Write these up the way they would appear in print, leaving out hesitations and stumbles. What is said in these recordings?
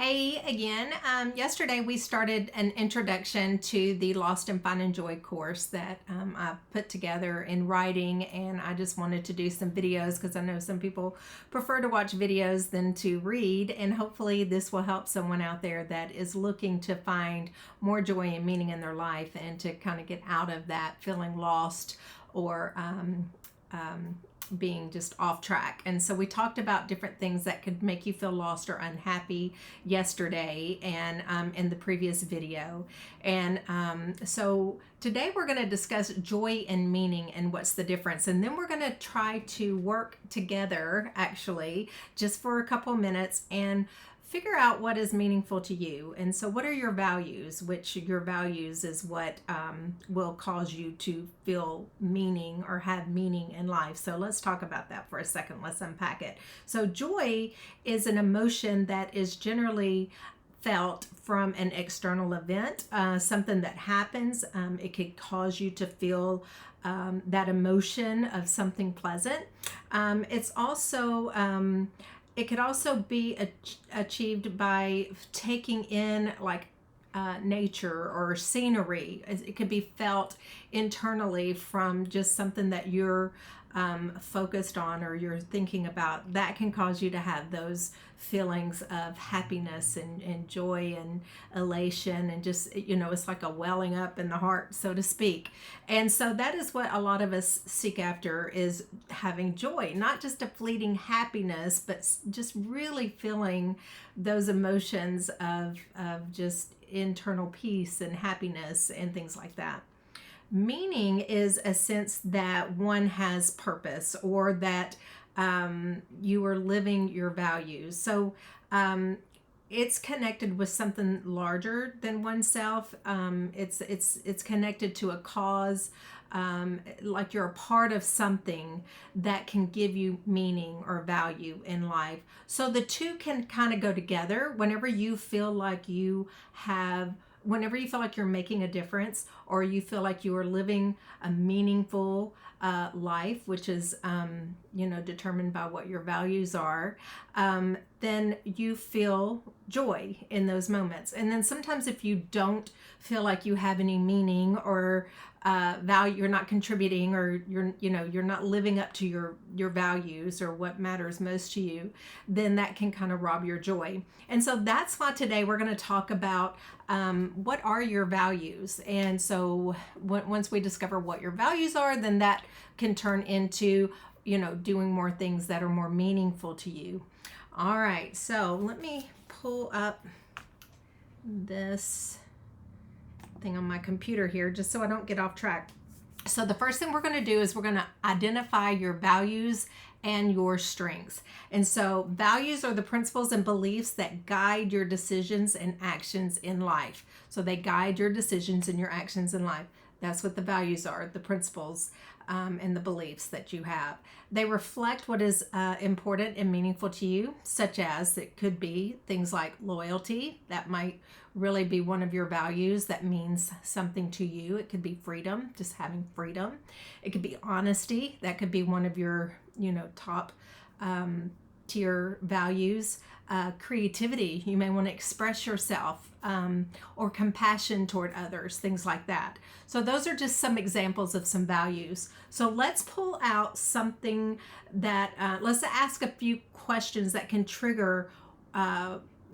Hey again. Yesterday we started an introduction to the Lost and Finding Joy course that I put together in writing, and I just wanted to do some videos because I know some people prefer to watch videos than to read, and hopefully this will help someone out there that is looking to find more joy and meaning in their life and to kind of get out of that feeling lost or being just off track. And so we talked about different things that could make you feel lost or unhappy yesterday and in the previous video. And so today we're going to discuss joy and meaning and what's the difference. And then we're going to try to work together actually just for a couple minutes and figure out what is meaningful to you. And so what are your values, which your values is what will cause you to feel meaning or have meaning in life. So let's talk about that for a second. Let's unpack it. So joy is an emotion that is generally felt from an external event, something that happens. It could cause you to feel that emotion of something pleasant. It's also it could also be achieved by taking in like nature or scenery. It could be felt internally from just something that you're focused on or you're thinking about. That can cause you to have those feelings of happiness and joy and elation, and just, it's like a welling up in the heart, so to speak. And so that is what a lot of us seek after, is having joy, not just a fleeting happiness, but just really feeling those emotions of just internal peace and happiness and things like that. Meaning is a sense that one has purpose, or that you are living your values. So it's connected with something larger than oneself. It's connected to a cause. Like you're a part of something that can give you meaning or value in life. So the two can kind of go together. Whenever you feel like you're making a difference, or you feel like you are living a meaningful life, which is determined by what your values are, then you feel joy in those moments. And then sometimes if you don't feel like you have any meaning or value, you're not contributing, or you're not living up to your values or what matters most to you, then that can kind of rob your joy. And so that's why today we're going to talk about what are your values. And so once we discover what your values are, then that can turn into doing more things that are more meaningful to you. All right, so let me pull up this thing on my computer here just so I don't get off track. So the first thing we're going to do is we're going to identify your values and your strengths. And so values are the principles and beliefs that guide your decisions and actions in life. So they guide your decisions and your actions in life. That's what the values are, the principles and the beliefs that you have. They reflect what is important and meaningful to you, such as it could be things like loyalty. That might really be one of your values that means something to you. It could be freedom, just having freedom. It could be honesty. That could be one of your, top tier values. Creativity, you may want to express yourself, or compassion toward others, things like that. So those are just some examples of some values. So let's pull out something that, let's ask a few questions that can trigger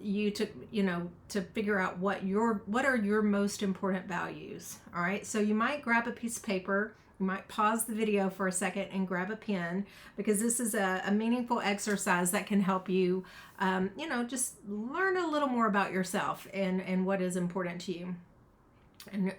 you to figure out what are your most important values. All right, so you might grab a piece of paper. You might pause the video for a second and grab a pen, because this is a meaningful exercise that can help you, just learn a little more about yourself and what is important to you. And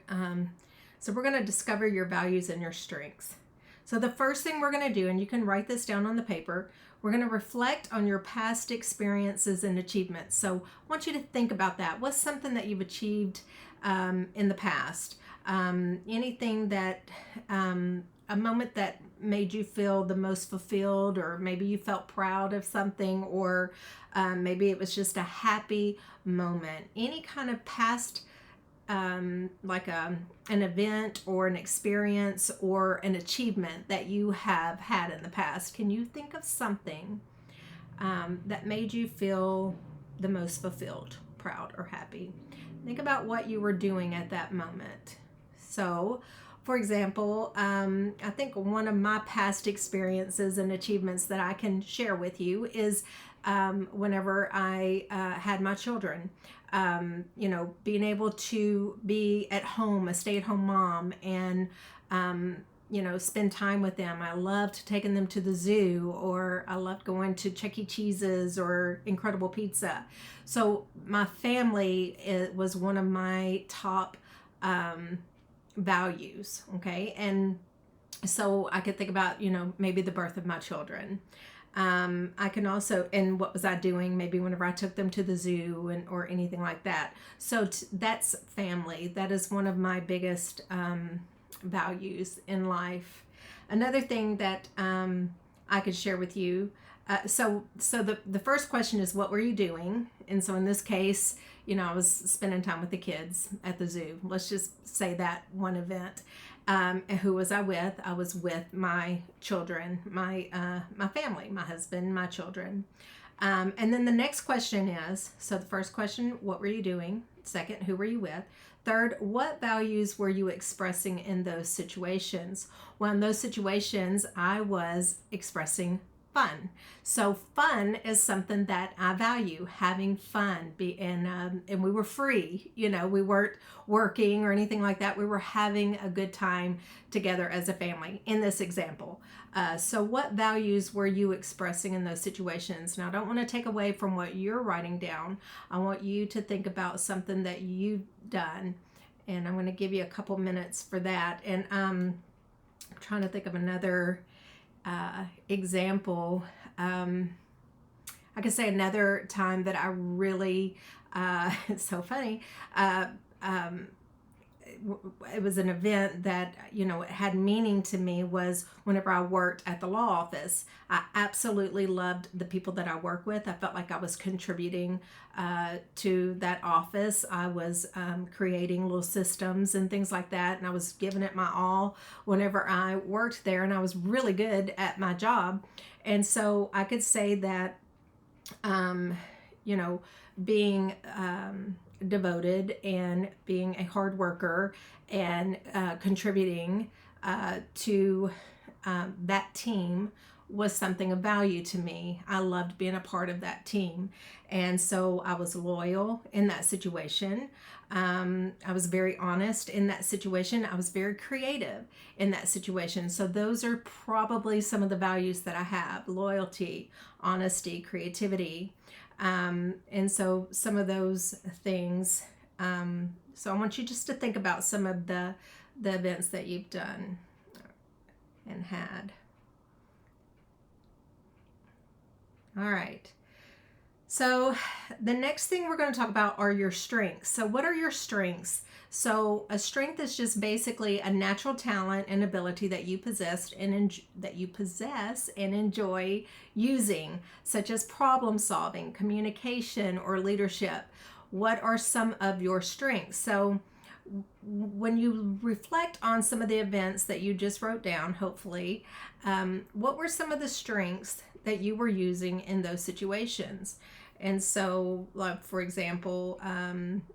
so we're going to discover your values and your strengths. So the first thing we're going to do, and you can write this down on the paper, we're going to reflect on your past experiences and achievements. So I want you to think about that. What's something that you've achieved in the past? Anything that, a moment that made you feel the most fulfilled, or maybe you felt proud of something, or maybe it was just a happy moment. Any kind of past, like an event or an experience or an achievement that you have had in the past. Can you think of something that made you feel the most fulfilled, proud, or happy? Think about what you were doing at that moment. So, for example, I think one of my past experiences and achievements that I can share with you is whenever I had my children. Being able to be at home, a stay at home mom, and spend time with them. I loved taking them to the zoo, or I loved going to Chuck E. Cheese's or Incredible Pizza. So my family was one of my top values. Okay. And so I could think about, maybe the birth of my children. I can also, and what was I doing maybe whenever I took them to the zoo or anything like that. So that's family. That is one of my biggest values in life. Another thing that I could share with you. So the first question is, what were you doing? And so in this case, I was spending time with the kids at the zoo. Let's just say that one event. And who was I with? I was with my children, my family, my husband, my children. And then the next question is, so the first question, what were you doing? Second, who were you with? Third, what values were you expressing in those situations? Well, in those situations, I was expressing fun. So fun is something that I value, having fun. And we were free, we weren't working or anything like that. We were having a good time together as a family in this example. So what values were you expressing in those situations? Now, I don't want to take away from what you're writing down. I want you to think about something that you've done. And I'm going to give you a couple minutes for that. And I'm trying to think of another example. I could say another time that I really, it's so funny. It was an event that, it had meaning to me, was whenever I worked at the law office. I absolutely loved the people that I work with. I felt like I was contributing to that office. I was creating little systems and things like that, and I was giving it my all whenever I worked there, and I was really good at my job. And so I could say that, being devoted and being a hard worker and contributing to that team was something of value to me. I loved being a part of that team. And so I was loyal in that situation. I was very honest in that situation. I was very creative in that situation. So those are probably some of the values that I have: loyalty, honesty, creativity. And so some of those things. So I want you just to think about some of the events that you've done and had. All right. So the next thing we're going to talk about are your strengths. So what are your strengths? So a strength is just basically a natural talent and ability that you possess and enjoy using, such as problem solving, communication, or leadership. What are some of your strengths? So when you reflect on some of the events that you just wrote down, hopefully, what were some of the strengths that you were using in those situations? And so, like, for example,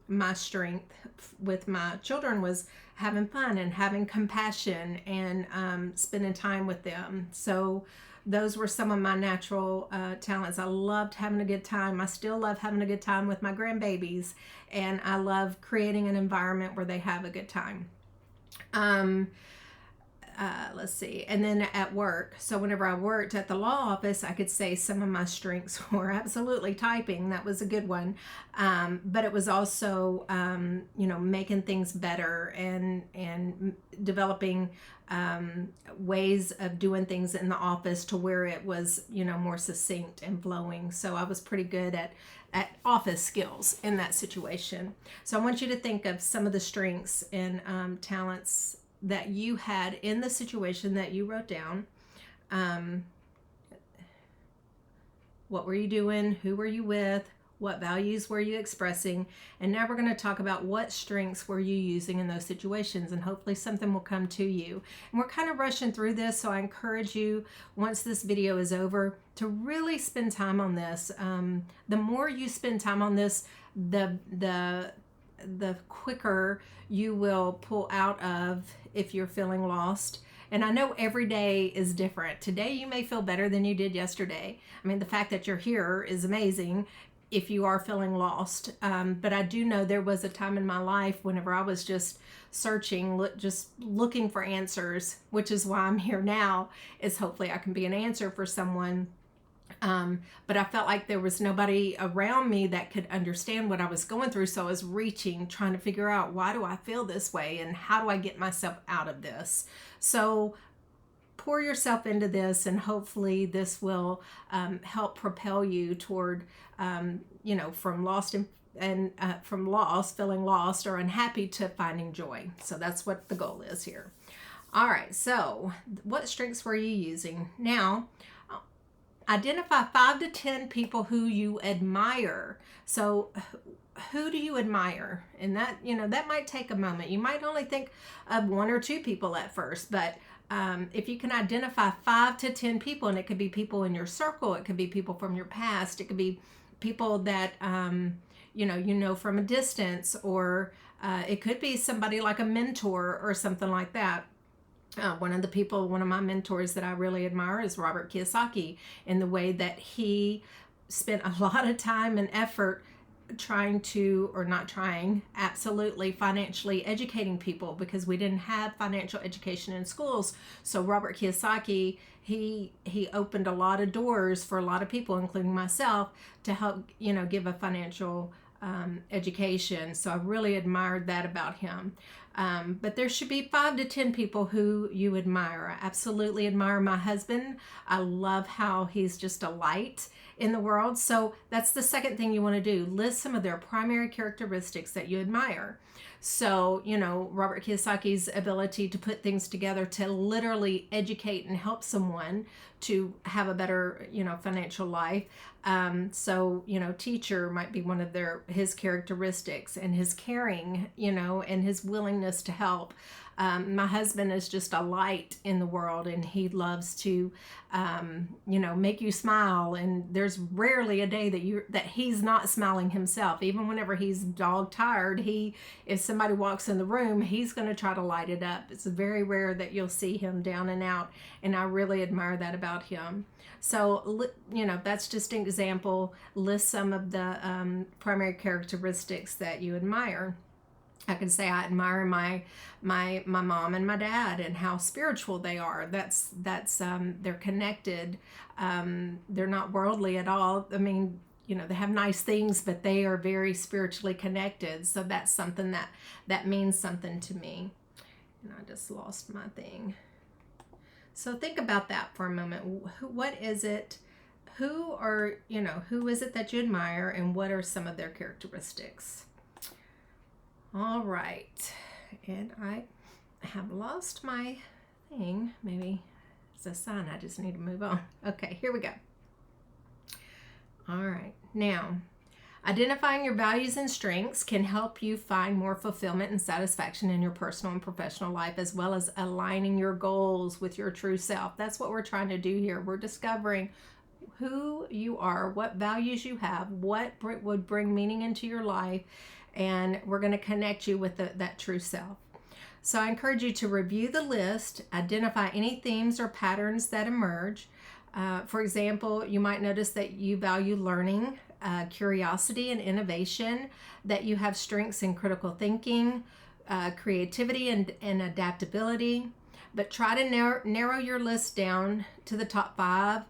my strength with my children was having fun and having compassion and spending time with them. So those were some of my natural talents. I loved having a good time. I still love having a good time with my grandbabies, and I love creating an environment where they have a good time. Let's see. And then at work, so whenever I worked at the law office, I could say some of my strengths were absolutely typing. That was a good one. But it was also, making things better and developing ways of doing things in the office to where it was, more succinct and flowing. So I was pretty good at office skills in that situation. So I want you to think of some of the strengths and talents that you had in the situation that you wrote down. What were you doing? Who were you with? what values were you expressing, and now we're going to talk about what strengths were you using in those situations, and hopefully something will come to you. And we're kind of rushing through this, so I encourage you, once this video is over, to really spend time on this. The more you spend time on this, the quicker you will pull out of if you're feeling lost. And I know every day is different. Today you may feel better than you did yesterday. I mean, the fact that you're here is amazing if you are feeling lost. But I do know there was a time in my life whenever I was just searching, just looking for answers, which is why I'm here now, is hopefully I can be an answer for someone. But I felt like there was nobody around me that could understand what I was going through. So I was reaching, trying to figure out, why do I feel this way and how do I get myself out of this? So pour yourself into this, and hopefully this will help propel you toward, from lost and from lost, feeling lost or unhappy, to finding joy. So that's what the goal is here. All right. So what strengths were you using? Now, identify 5 to 10 people who you admire. So who do you admire? And that, that might take a moment. You might only think of 1 or 2 people at first, but if you can identify 5 to 10 people, and it could be people in your circle, it could be people from your past, it could be people that, from a distance, or it could be somebody like a mentor or something like that. One of my mentors that I really admire is Robert Kiyosaki, in the way that he spent a lot of time and effort absolutely financially educating people, because we didn't have financial education in schools. So Robert Kiyosaki, he opened a lot of doors for a lot of people, including myself, to help, give a financial education. So I really admired that about him. But there should be 5 to 10 people who you admire. I absolutely admire my husband. I love how he's just a light in the world. So that's the second thing you want to do. List some of their primary characteristics that you admire. So, Robert Kiyosaki's ability to put things together to literally educate and help someone to have a better, financial life. Teacher might be one of his characteristics, and his caring, and his willingness to help. My husband is just a light in the world, and he loves to, make you smile. And there's rarely a day that he's not smiling himself. Even whenever he's dog tired, if somebody walks in the room, he's going to try to light it up. It's very rare that you'll see him down and out, and I really admire that about him. So, that's just an example. List some of the primary characteristics that you admire. I can say I admire my mom and my dad, and how spiritual they are. That's they're connected. They're not worldly at all. I mean, they have nice things, but they are very spiritually connected. So that's something that means something to me. And I just lost my thing. So think about that for a moment. What is it? Who is it that you admire, and what are some of their characteristics? All right, and I have lost my thing. Maybe it's a sign I just need to move on. Okay, here we go. All right, now, identifying your values and strengths can help you find more fulfillment and satisfaction in your personal and professional life, as well as aligning your goals with your true self. That's what we're trying to do here. We're discovering who you are, what values you have, what would bring meaning into your life, and we're going to connect you with that true self. So I encourage you to review the list, identify any themes or patterns that emerge. For example, you might notice that you value learning, curiosity, and innovation, that you have strengths in critical thinking, creativity, and adaptability. But try to narrow your list down to the top 5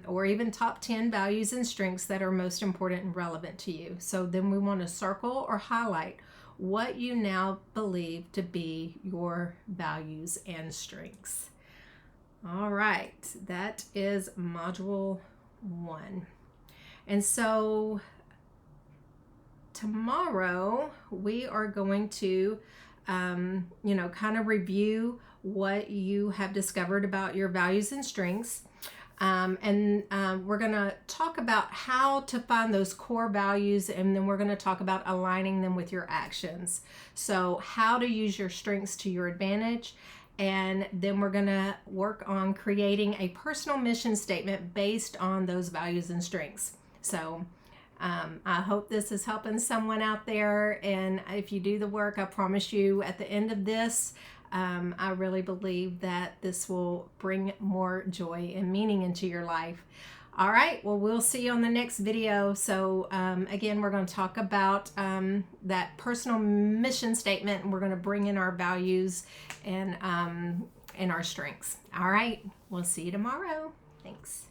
or even top 10 values and strengths that are most important and relevant to you. So then we want to circle or highlight what you now believe to be your values and strengths. All right, that is module 1. And so tomorrow we are going to, kind of review what you have discovered about your values and strengths. We're going to talk about how to find those core values, and then we're going to talk about aligning them with your actions. So how to use your strengths to your advantage. And then we're going to work on creating a personal mission statement based on those values and strengths. So I hope this is helping someone out there. And if you do the work, I promise you at the end of this, I really believe that this will bring more joy and meaning into your life. All right, well, we'll see you on the next video. So again, we're going to talk about that personal mission statement, and we're going to bring in our values and our strengths. All right, we'll see you tomorrow. Thanks.